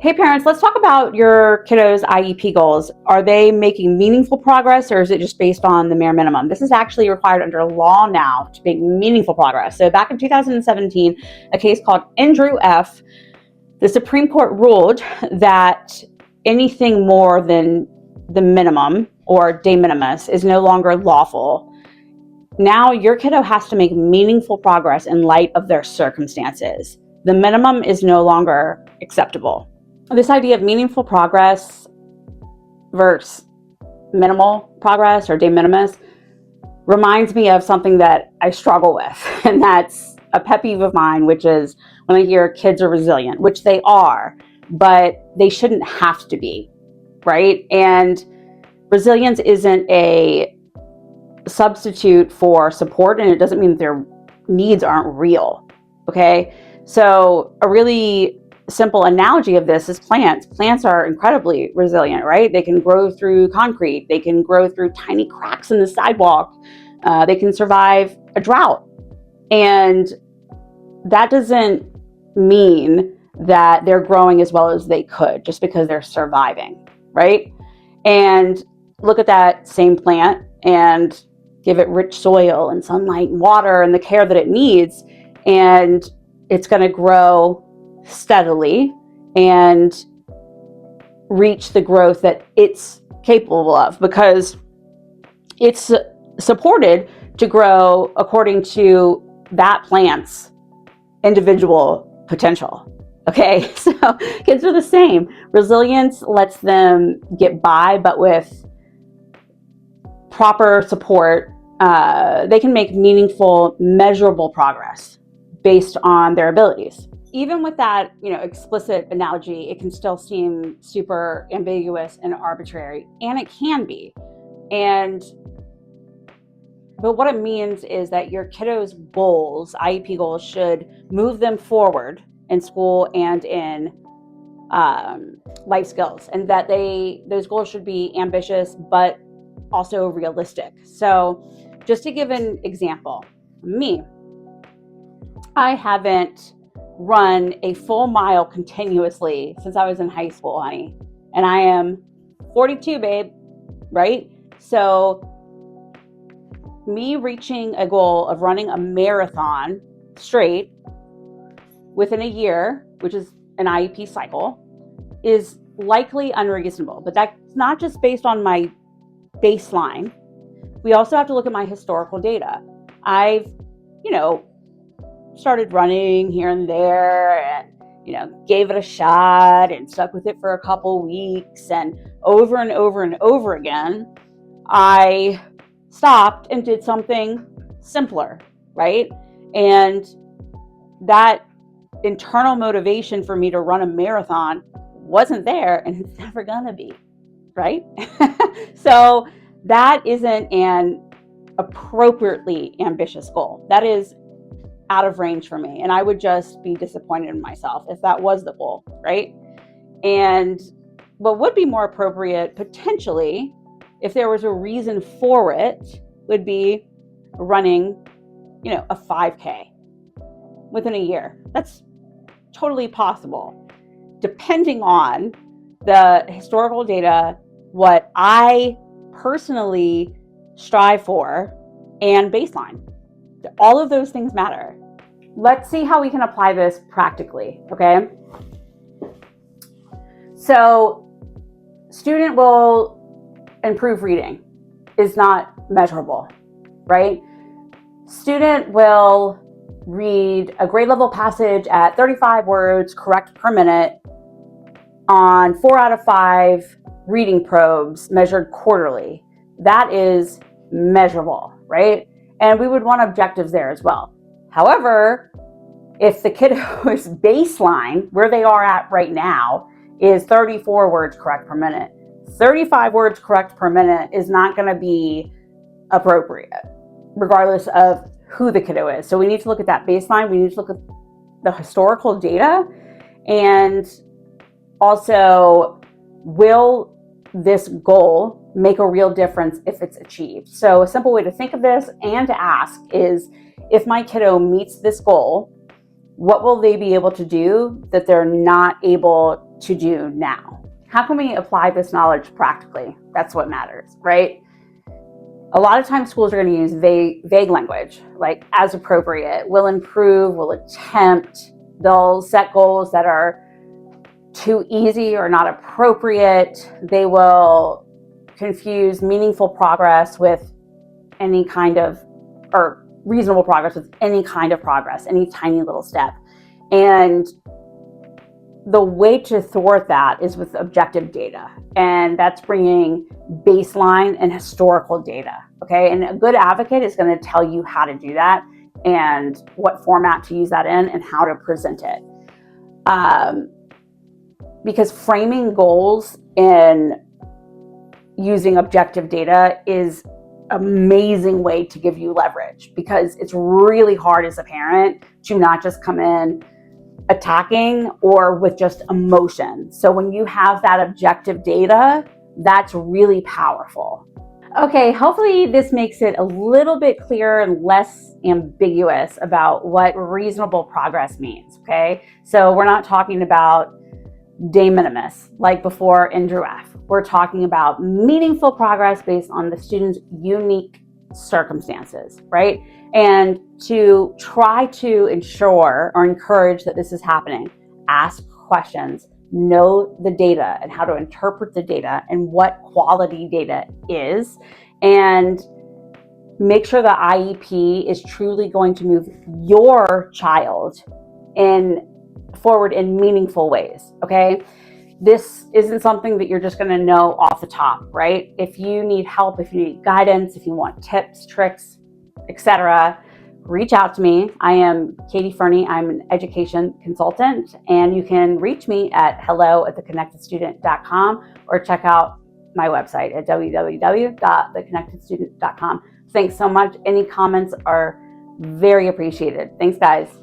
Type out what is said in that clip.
Hey parents, let's talk about your kiddos' IEP goals. Are they making meaningful progress, or is it just based on the mere minimum? This is actually required under law now to make meaningful progress. So back in 2017, a case called Andrew F., the Supreme Court ruled that anything more than the minimum or de minimis is no longer lawful. Now your kiddo has to make meaningful progress in light of their circumstances. The minimum is no longer acceptable. This idea of meaningful progress versus minimal progress or de minimis reminds me of something that I struggle with, and that's a pet peeve of mine, which is when I hear kids are resilient, which they are, but they shouldn't have to be, right? And resilience isn't a substitute for support, and it doesn't mean that their needs aren't real, okay? So a really simple analogy of this is plants. Plants are incredibly resilient, right? They can grow through concrete. They can grow through tiny cracks in the sidewalk. They can survive a drought. And that doesn't mean that they're growing as well as they could just because they're surviving, right? And look at that same plant and give it rich soil and sunlight and water and the care that it needs, and it's going to grow steadily and reach the growth that it's capable of because it's supported to grow according to that plant's individual potential. Okay, so kids are the same. Resilience lets them get by, but with proper support, they can make meaningful, measurable progress based on their abilities. Even with that, explicit analogy, it can still seem super ambiguous and arbitrary, and it can be. But what it means is that your kiddos' goals, IEP goals, should move them forward in school and in life skills, and that those goals should be ambitious but also realistic. So just to give an example, I haven't run a full mile continuously since I was in high school, honey. And I am 42, babe, right? So me reaching a goal of running a marathon straight within a year, which is an IEP cycle, is likely unreasonable. But that's not just based on my baseline. We also have to look at my historical data. I've, started running here and there and, gave it a shot and stuck with it for a couple weeks, and over and over and over again, I stopped and did something simpler, right? And that internal motivation for me to run a marathon wasn't there, and it's never gonna be, right? So that isn't an appropriately ambitious goal. That is out of range for me, and I would just be disappointed in myself if that was the goal, right? And what would be more appropriate potentially, if there was a reason for it, would be running, a 5K within a year. That's totally possible, depending on the historical data, what I personally strive for, and baseline. All of those things matter. Let's see how we can apply this practically, okay? So, student will improve reading is not measurable, right? Student will read a grade level passage at 35 words correct per minute on 4 out of 5 reading probes measured quarterly. That is measurable, right? And we would want objectives there as well. However, if the kiddo's baseline, where they are at right now, is 34 words correct per minute, 35 words correct per minute is not going to be appropriate, regardless of who the kiddo is. So we need to look at that baseline. We need to look at the historical data, and also, will this goal make a real difference if it's achieved? So a simple way to think of this and to ask is, if my kiddo meets this goal, what will they be able to do that they're not able to do now? How can we apply this knowledge practically? That's what matters, right? A lot of times schools are going to use vague language, like as appropriate, will improve, will attempt. They'll set goals that are too easy or not appropriate. They will confuse meaningful progress with any kind of, or reasonable progress with any kind of progress, any tiny little step. And the way to thwart that is with objective data, and that's bringing baseline and historical data. Okay, and a good advocate is going to tell you how to do that and what format to use that in and how to present it. Because framing goals and using objective data is an amazing way to give you leverage, because it's really hard as a parent to not just come in attacking or with just emotion. So when you have that objective data, that's really powerful. Okay, hopefully this makes it a little bit clearer and less ambiguous about what reasonable progress means, okay? So we're not talking about de minimis like before in Drew F. We're talking about meaningful progress based on the student's unique circumstances, right? And to try to ensure or encourage that this is happening, ask questions, know the data and how to interpret the data and what quality data is, and make sure the IEP is truly going to move your child forward in meaningful ways, okay? This isn't something that you're just going to know off the top, right? If you need help, if you need guidance, if you want tips, tricks, etc., reach out to me. I am Katie Fernie. I'm an education consultant, and you can reach me at hello@theconnectedstudent.com or check out my website at www.theconnectedstudent.com. Thanks so much. Any comments are very appreciated. Thanks, guys.